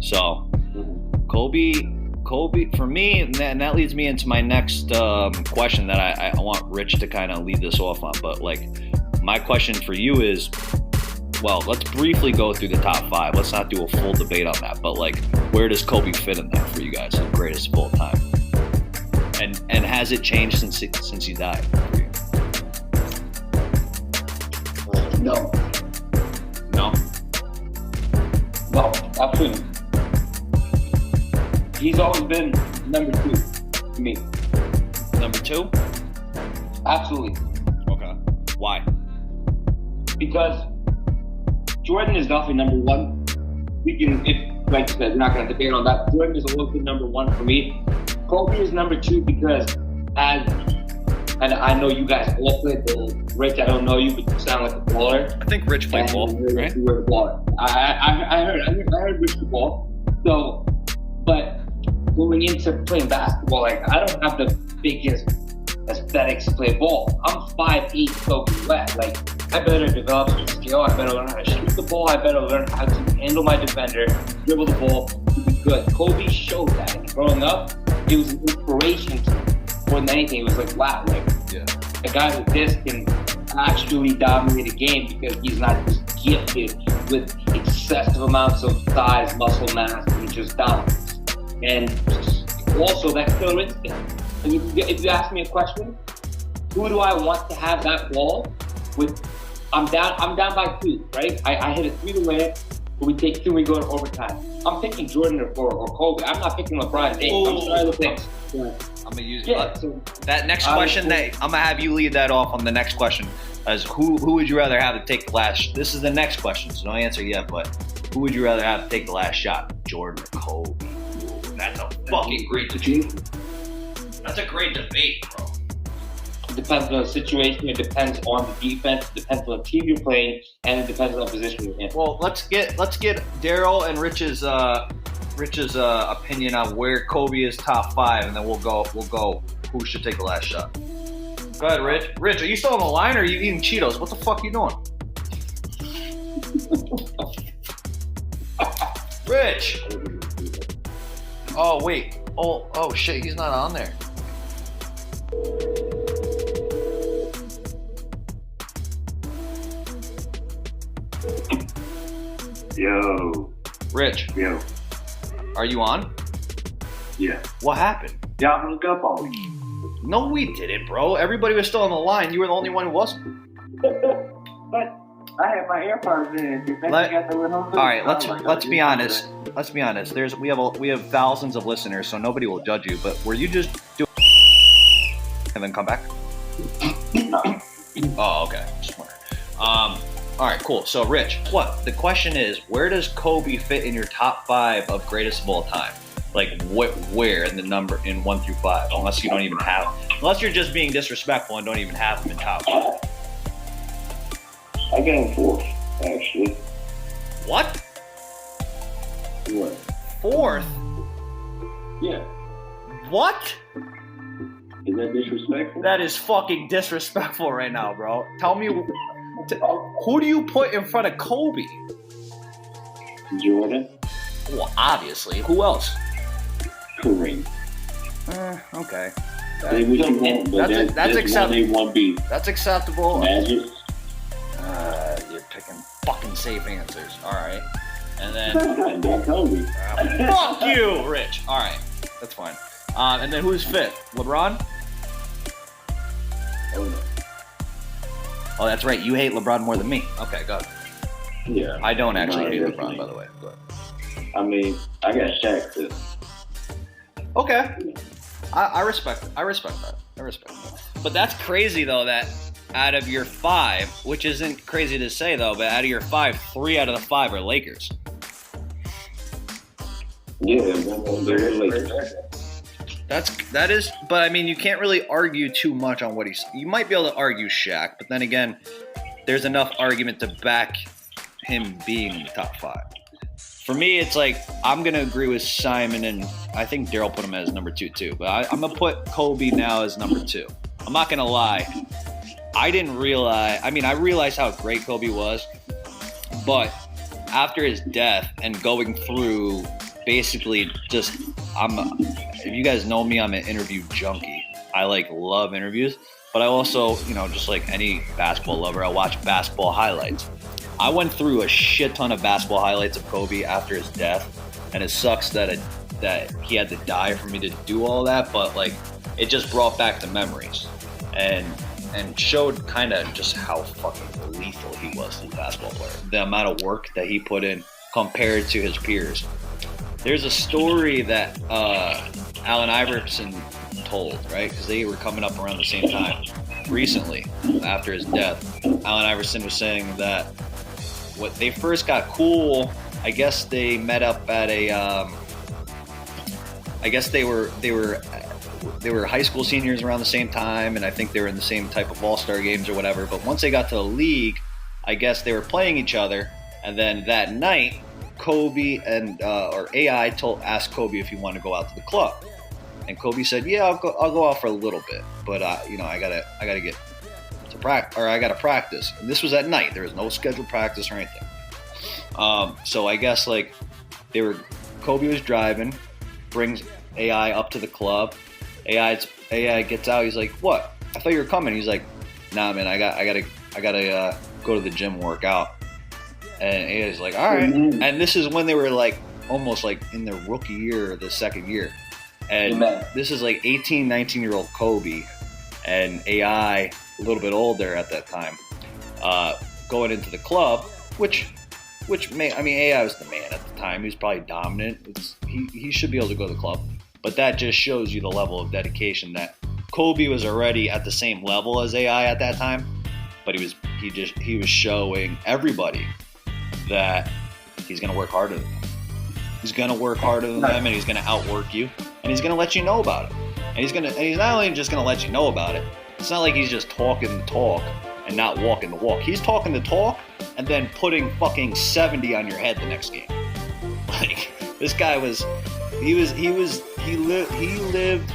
So Kobe, for me, and that leads me into my next question that I want Rich to kind of lead this off on. But like, my question for you is, well, let's briefly go through the top 5. Let's not do a full debate on that. But like, where does Kobe fit in that for you guys? The greatest of all time. And has it changed since he died for you? No. No? No, absolutely. He's always been number 2 to me. Number 2? Absolutely. Okay. Why? Because Jordan is definitely number 1. We can, if like you said, we're not going to debate on that. Jordan is always been number 1 for me. Kobe is number 2 because and I know you guys all played ball. Rich, I don't know you, but you sound like a baller. I think Rich played ball, right? You were a baller. I heard Rich the ball. So, but going into playing basketball, like, I don't have the biggest aesthetics to play ball. I'm 5'8", soaking wet. Like, I better develop some skill. I better learn how to shoot the ball. I better learn how to handle my defender, dribble the ball, to be good. Kobe showed that. And growing up, it was an inspiration to me. More than anything, it was like, wow, like, a guy like this can actually dominate a game because he's not just gifted with excessive amounts of size, muscle mass, and just dominance. And also that killer instinct. And if you ask me a question, who do I want to have that ball with? I'm down by 2, right? I hit a 3 to win it, but we take 2 and we go to overtime. I'm picking Jordan or Kobe. I'm not picking LeBron James. I'm trying to pick. I'm gonna use that next question. That I'm gonna have you lead that off on the next question. As who would you rather have to take the last? This is the next question, so don't answer yet. But who would you rather have to take the last shot, Jordan or Kobe? That's a fucking great debate. That's a great debate, bro. It depends on the situation. It depends on the defense. It depends on the team you're playing, and it depends on the position you're in. Well, let's get Daryl and Rich's opinion on where Kobe is top 5, and then we'll go. Who should take the last shot? Go ahead, Rich. Rich, are you still on the line, or are you eating Cheetos? What the fuck are you doing? Rich. Oh wait. Oh shit. He's not on there. Yo. Rich. Yo. Are you on? Yeah. What happened? Y'all hung up on me. No, we didn't, bro. Everybody was still on the line. You were the only one who wasn't. But I had my AirPods in. All right, let's be honest. Let's be honest. We have thousands of listeners, so nobody will judge you. But were you just doing and then come back? No. Oh, okay. Just wondering. All right, cool. So, Rich, the question is, where does Kobe fit in your top 5 of greatest of all time? Like, where in the number in 1 through 5? Unless you're just being disrespectful and don't even have him in top 5. I got him 4th, actually. What? What? 4th? Yeah. What? Is that disrespectful? That is fucking disrespectful right now, bro. Tell me, who do you put in front of Kobe? Jordan. Well, obviously. Who else? Kareem. Okay. That's acceptable. That's acceptable. Magic. You're picking fucking safe answers. All right. And then Kobe. Fuck you, Rich. All right. That's fine. And then who's 5th? LeBron? Oh, no. Oh, that's right. You hate LeBron more than me. Okay, go ahead. Yeah. I don't actually hate LeBron, by the way. But. I mean, I got Shaq too. Okay. I respect that. I respect that. But that's crazy, though, that out of your 5, which isn't crazy to say, though, but out of your 5, 3 out of the 5 are Lakers. Yeah, they're Lakers. That is, but I mean, you can't really argue too much on what you might be able to argue Shaq, but then again, there's enough argument to back him being in the top 5. For me, it's like, I'm going to agree with Simon, and I think Daryl put him as number 2 too, but I'm going to put Kobe now as number 2. I'm not going to lie. I realized how great Kobe was, but after his death and going through basically just if you guys know me, I'm an interview junkie. I love interviews, but I also, just like any basketball lover, I watch basketball highlights. I went through a shit ton of basketball highlights of Kobe after his death, and it sucks that he had to die for me to do all that, but it just brought back the memories and showed kind of just how fucking lethal he was as a basketball player. The amount of work that he put in compared to his peers. There's a story that Allen Iverson told, right? Because they were coming up around the same time recently after his death. Allen Iverson was saying that when they first got cool, I guess they met up at a I guess they were high school seniors around the same time, and I think they were in the same type of all-star games or whatever. But once they got to the league, I guess they were playing each other, and then that night, Kobe and or AI asked Kobe if he wanted to go out to the club, and Kobe said, "Yeah, I'll go out for a little bit, but I gotta get to practice, or I gotta practice." And this was at night; there was no scheduled practice or anything. So I guess Kobe was driving, brings AI up to the club. AI gets out. He's like, "What? I thought you were coming." He's like, "Nah, man, I gotta go to the gym and work out." And AI's like, "All right." Mm-hmm. And this is when they were almost in their rookie year or the second year. And this is 18, 19-year-old Kobe and AI, a little bit older at that time, going into the club, which AI was the man at the time. He was probably dominant. He should be able to go to the club. But that just shows you the level of dedication that Kobe was already at the same level as AI at that time. But he was showing everybody that he's going to work harder than them. He's going to work harder than them, and he's going to outwork you, and he's going to let you know about it. And he's not only just going to let you know about it. It's not like he's just talking the talk and not walking the walk. He's talking the talk and then putting fucking 70 on your head the next game. This guy he lived.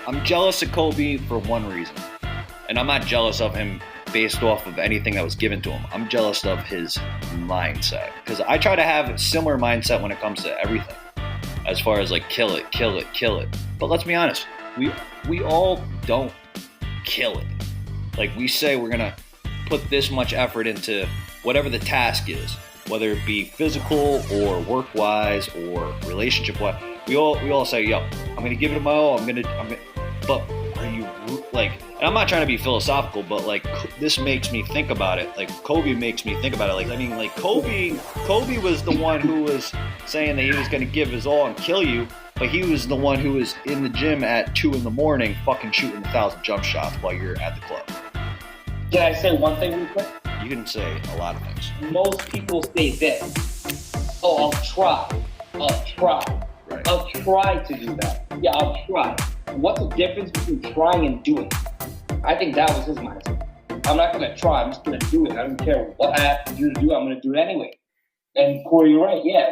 I'm jealous of Kobe for one reason, and I'm not jealous of him based off of anything that was given to him. I'm jealous of his mindset, because I try to have a similar mindset when it comes to everything, as far as kill it. But let's be honest, we all don't kill it. We say we're gonna put this much effort into whatever the task is, whether it be physical or work-wise or relationship-wise. We all say, "Yo, I'm gonna give it my all. But are you and I'm not trying to be philosophical, but this makes me think about it. Kobe makes me think about it. Kobe was the one who was saying that he was going to give his all and kill you, but he was the one who was in the gym at 2 a.m, fucking shooting 1,000 jump shots while you're at the club." Can I say one thing real quick? You can say a lot of things. Most people say this: "Oh, I'll try. Right. I'll try to do that. Yeah, I'll try." What's the difference between trying and doing? I think that was his mindset. I'm not going to try. I'm just going to do it. I don't care what I have to do. I'm going to do it anyway. And Corey, you're right. Yeah,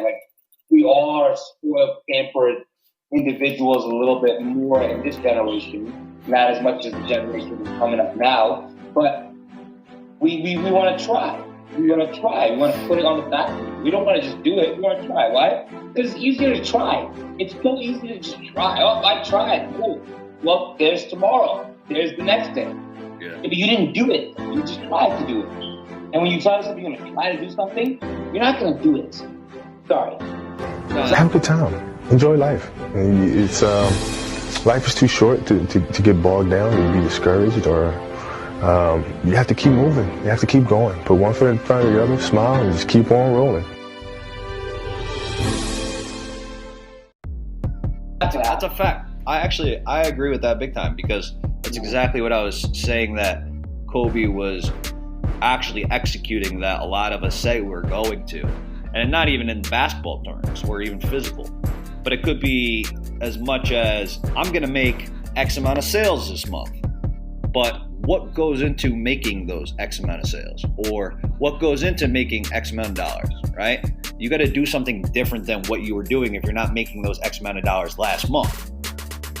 we all are spoiled, pampered individuals a little bit more in this generation. Not as much as the generation that's coming up now. But we want to try. We want to try. We want to put it on the back. We don't want to just do it. We want to try. Why? Because it's easier to try. It's so easy to just try. Oh, I tried. Cool. Well, there's tomorrow. There's the next day. Yeah. But you didn't do it. You just tried to do it. And when you try something, you're going to try to do something, you're not going to do it. Sorry. Have a good time. Enjoy life. It's life is too short to get bogged down and be discouraged, or you have to keep moving. You have to keep going. Put one foot in front of the other, smile, and just keep on rolling. That's a fact. I agree with that big time, because that's exactly what I was saying, that Kobe was actually executing that a lot of us say we're going to. And not even in basketball terms or even physical. But it could be as much as, I'm going to make X amount of sales this month. But what goes into making those X amount of sales? Or what goes into making X amount of dollars, right? You got to do something different than what you were doing if you're not making those X amount of dollars last month.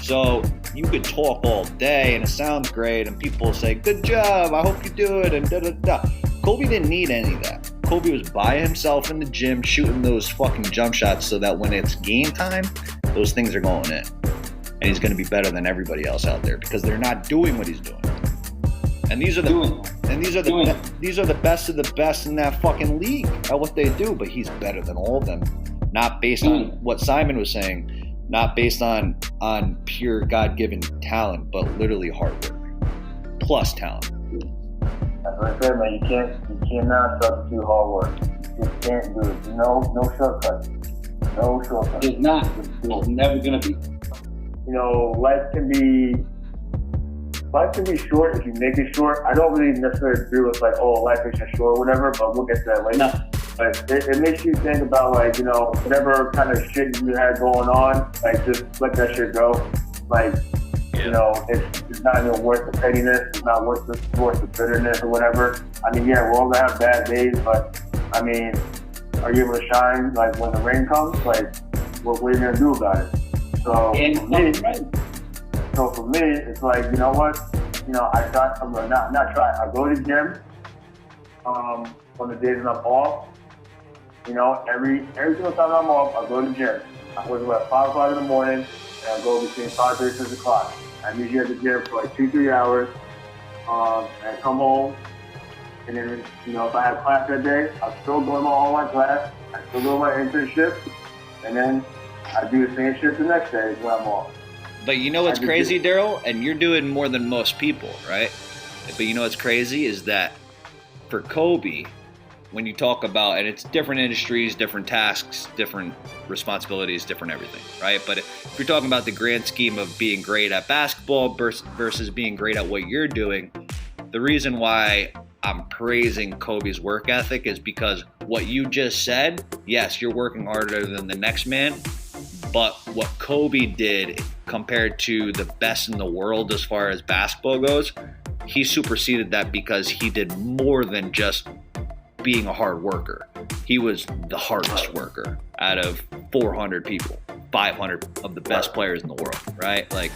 So you could talk all day and it sounds great and people say, "Good job, I hope you do it," and da-da-da. Kobe didn't need any of that. Kobe was by himself in the gym shooting those fucking jump shots so that when it's game time, those things are going in. And he's going to be better than everybody else out there because they're not doing what he's doing. And these are the best of the best in that fucking league at what they do, but he's better than all of them. Not based on what Simon was saying, not based on pure God-given talent, but literally hard work plus talent. That's what I said, man. You cannot substitute hard work. You just can't do it. No shortcuts. No shortcuts. It's not. It's never gonna be. You know, life can be short if you make it short. I don't really necessarily agree with like, oh, life is just short or whatever, but we'll get to that later. No. But it makes you think about like, you know, whatever kind of shit you had going on, like just let that shit go. Like, you know, it's not even worth the pettiness. It's not worth the bitterness or whatever. I mean, yeah, we're all gonna have bad days, but I mean, are you able to shine like when the rain comes? Like, what are you gonna do about it? So for me, it's like, you know what? You know, I go to the gym on the days that I'm off. You know, every single time I'm off, I go to the gym. I wake up at 5 o'clock in the morning, and I go between 5:30 and 6 o'clock. I'm usually at the gym for like 2-3 hours, and I come home, and then, you know, if I have class that day, I still go to my online class, I still go to my internship, and then I do the same shit the next day when I'm off. But you know what's crazy, Daryl? And you're doing more than most people, right? But you know what's crazy is that for Kobe, when you talk about, and it's different industries, different tasks, different responsibilities, different everything, right? But if you're talking about the grand scheme of being great at basketball versus being great at what you're doing, the reason why I'm praising Kobe's work ethic is because what you just said, yes, you're working harder than the next man, but what Kobe did compared to the best in the world as far as basketball goes, he superseded that because he did more than just being a hard worker. He was the hardest worker out of 400 people, 500 of the best players in the world, right? Like,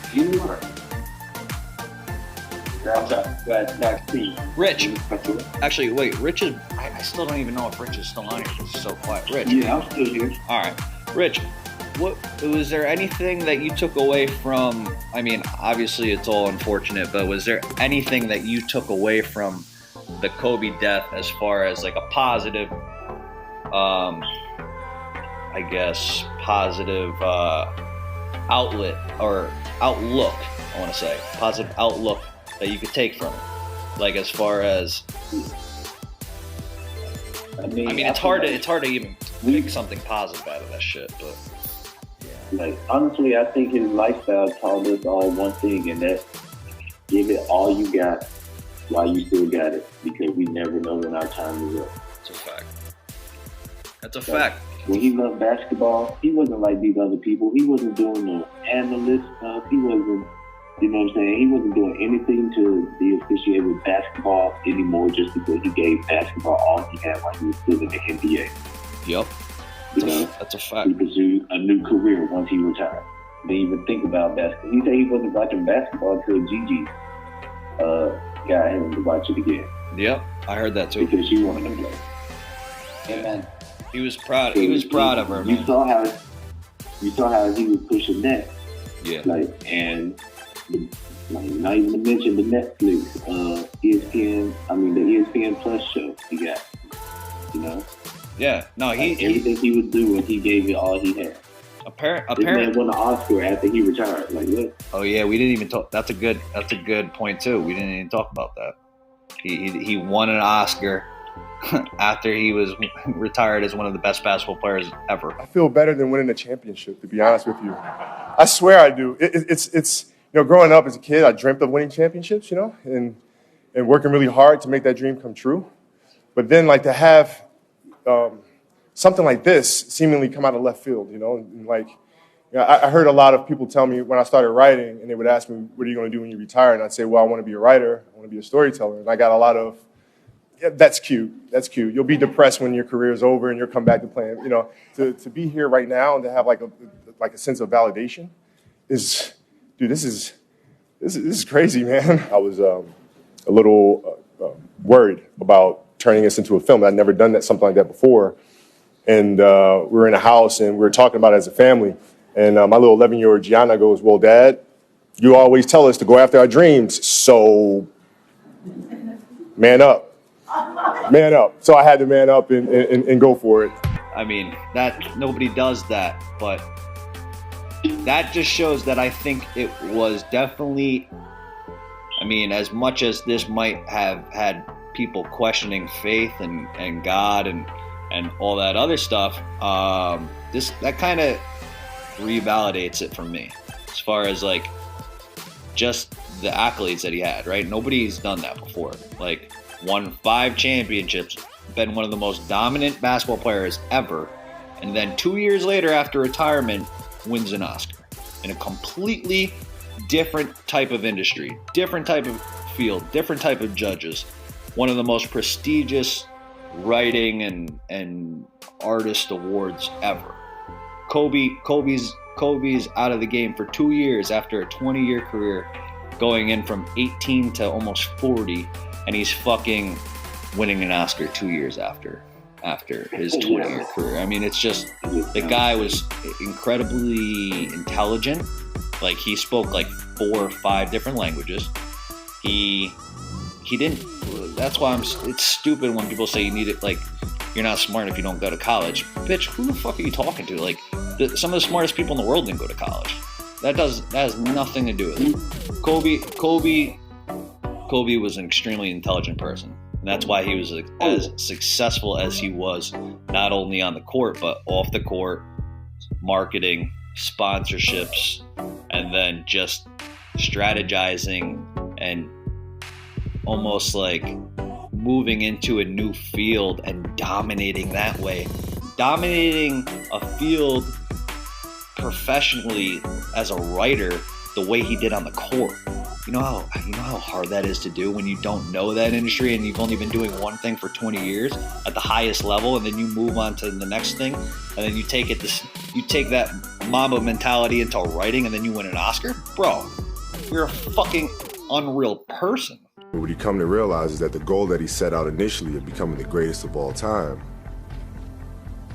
Rich. Actually, wait, Rich is, I still don't even know if Rich is still on here. This is so quiet. Rich. Yeah, I'm still here. All right. Rich, was there anything that you took away from, I mean, obviously it's all unfortunate, but was there anything that you took away from the Kobe death as far as like a positive, I guess, positive outlet or outlook, I want to say, positive outlook that you could take from it? Like as far as, I mean, it's hard to even make something positive out of that shit, but. Like, honestly, I think his lifestyle taught us all one thing, and that's give it all you got while you still got it, because we never know when our time is up. That's a fact. That's a fact. When he loved basketball, he wasn't like these other people. He wasn't doing no analyst stuff. He wasn't, you know what I'm saying? He wasn't doing anything to be associated with basketball anymore just because he gave basketball all he had while he was still in the NBA. Yep. You know, that's a fact. He pursued a new career once he retired. Didn't even think about basketball. He said he wasn't watching basketball until Gigi got him to watch it again. Yep, I heard that too. Because she wanted to play. Amen. He was proud. He was proud of her. You Man. saw how he was pushing that. Yeah. Like, and like, not even to mention the Netflix, ESPN. I mean the ESPN Plus show he got. You know. Yeah, no, everything he was doing, he gave it all he had. This man won an Oscar after he retired. Like, what? Oh yeah, we didn't even talk. That's a good point too. We didn't even talk about that. He won an Oscar after he was retired as one of the best basketball players ever. I feel better than winning a championship, to be honest with you. I swear I do. It's you know, growing up as a kid, I dreamt of winning championships, you know, and working really hard to make that dream come true. But then, like, to have something like this seemingly come out of left field, you know, and like, you know, I heard a lot of people tell me when I started writing, and they would ask me, what are you going to do when you retire? And I'd say, well, I want to be a writer. I want to be a storyteller. And I got a lot of, yeah, that's cute. That's cute. You'll be depressed when your career is over and you'll come back to playing. You know, to be here right now and to have like a sense of validation is, dude, this is crazy, man. I was a little worried about turning this into a film. I'd never done that, something like that before. And we were in a house and we were talking about it as a family. And my little 11-year-old Gianna goes, well, Dad, you always tell us to go after our dreams. So man up. Man up. So I had to man up and go for it. I mean, that nobody does that, but that just shows that I think it was definitely, I mean, as much as this might have had people questioning faith and God and all that other stuff, that kind of revalidates it for me as far as like just the accolades that he had, right? Nobody's done that before. Like, won 5 championships, been one of the most dominant basketball players ever, and then 2 years later after retirement wins an Oscar in a completely different type of industry, different type of field, different type of judges, one of the most prestigious writing and artist awards ever. Kobe's out of the game for 2 years after a 20-year career, going in from 18 to almost 40, and he's fucking winning an Oscar 2 years after his 20-year career. I mean, it's just, the guy was incredibly intelligent. Like, he spoke like 4 or 5 different languages. He didn't, that's why it's stupid when people say you need it, like, you're not smart if you don't go to college. Bitch, who the fuck are you talking to? Like, some of the smartest people in the world didn't go to college. That has nothing to do with it. Kobe was an extremely intelligent person. And that's why he was as successful as he was, not only on the court, but off the court, marketing, sponsorships, and then just strategizing and almost like moving into a new field and dominating that way. Dominating a field professionally as a writer the way he did on the court. You know how hard that is to do when you don't know that industry and you've only been doing one thing for 20 years at the highest level, and then you move on to the next thing, and then you take that Mamba mentality into writing, and then you win an Oscar? Bro, you're a fucking unreal person. What you come to realize is that the goal that he set out initially of becoming the greatest of all time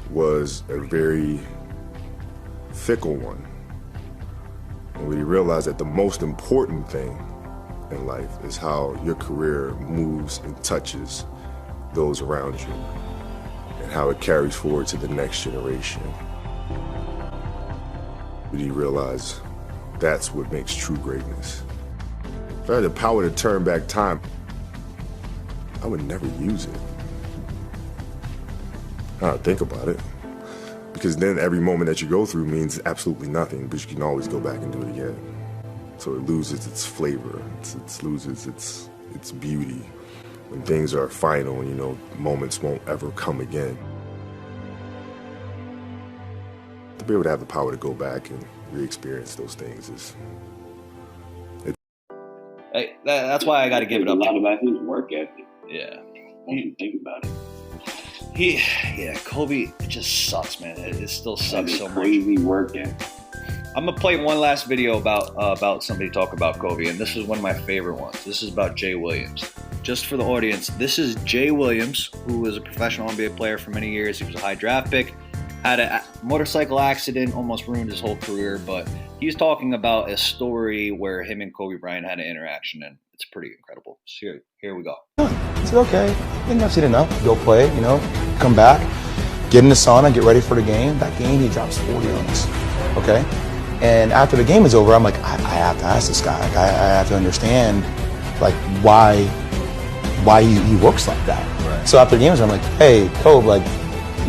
was a very fickle one. And when you realize that the most important thing in life is how your career moves and touches those around you and how it carries forward to the next generation. When you realize that's what makes true greatness. If I had the power to turn back time, I would never use it. I don't think about it. Because then every moment that you go through means absolutely nothing, but you can always go back and do it again. So it loses its flavor, it loses its beauty. When things are final, you know, moments won't ever come again. To be able to have the power to go back and re-experience those things is... That's why I got to give it up. A lot about his work ethic. Yeah. Once you think about it. Kobe, it just sucks, man. It still sucks so much. Crazy work ethic. I'm gonna play one last video about somebody talk about Kobe, and this is one of my favorite ones. This is about Jay Williams. Just for the audience, this is Jay Williams, who was a professional NBA player for many years. He was a high draft pick, had a motorcycle accident, almost ruined his whole career, but he's talking about a story where him and Kobe Bryant had an interaction, and it's pretty incredible. So here we go. It's okay. I think I've seen enough. Go play, come back, get in the sauna, get ready for the game. That game, he drops 40 on us, okay? And after the game is over, I'm like, I have to ask this guy. I have to understand, like, why he works like that. Right. So after the game is over, I'm like, hey, Kobe, like,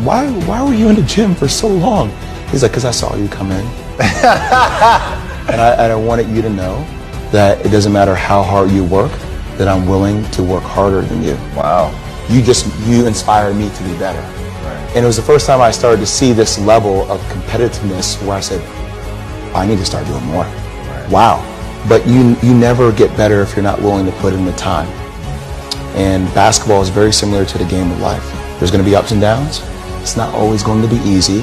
why were you in the gym for so long? He's like, because I saw you come in. and I wanted you to know that it doesn't matter how hard you work, that I'm willing to work harder than you. Wow. You inspired me to be better. Right. And it was the first time I started to see this level of competitiveness where I said, I need to start doing more. Right. Wow. But you never get better if you're not willing to put in the time. And basketball is very similar to the game of life. There's going to be ups and downs. It's not always going to be easy.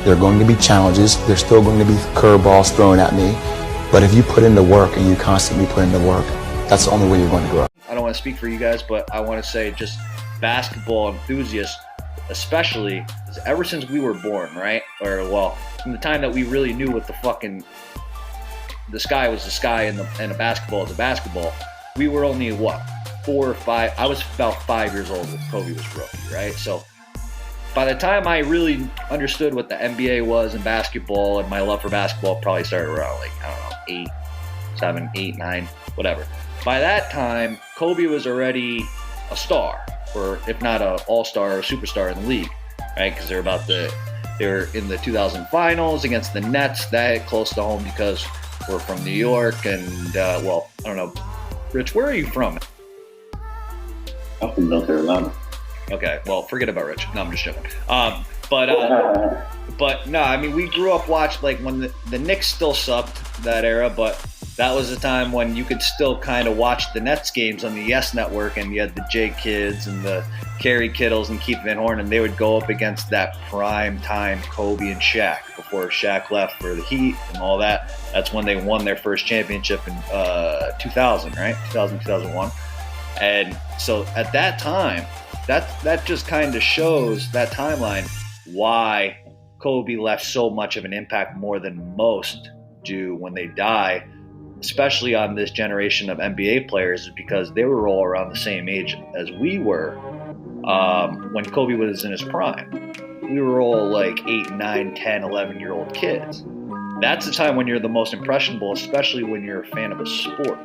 There are going to be challenges. There's still going to be curveballs thrown at me. But if you put in the work and you constantly put in the work, that's the only way you're going to grow. I don't want to speak for you guys, but I want to say just basketball enthusiasts, especially, is ever since we were born, right? Or, well, from the time that we really knew what the sky was the sky and a basketball is a basketball, we were only, 4 or 5. I was about 5 years old when Kobe was rookie, right? So by the time I really understood what the NBA was and basketball, and my love for basketball probably started around, like, I don't know, 8, 7, 8, 9, whatever. By that time, Kobe was already a star, or if not an all-star or a superstar in the league, right? Because they were in the 2000 finals against the Nets. That hit close to home because we're from New York, and well, I don't know. Rich, where are you from? I'm from North Carolina. Okay, well, forget about Rich. No, I'm just joking. But no, I mean, we grew up watching, like, when the Knicks still sucked that era, but that was the time when you could still kind of watch the Nets games on the Yes Network, and you had the J Kids and the Kerry Kittles and Keith Van Horn, and they would go up against that prime time Kobe and Shaq before Shaq left for the Heat and all that. That's when they won their first championship in 2000, right? 2000, 2001. And so at that time, that just kind of shows that timeline why Kobe left so much of an impact, more than most do when they die, especially on this generation of NBA players, because they were all around the same age as we were when Kobe was in his prime. We were all like 8, 9, 10, 11-year-old kids. That's the time when you're the most impressionable, especially when you're a fan of a sport.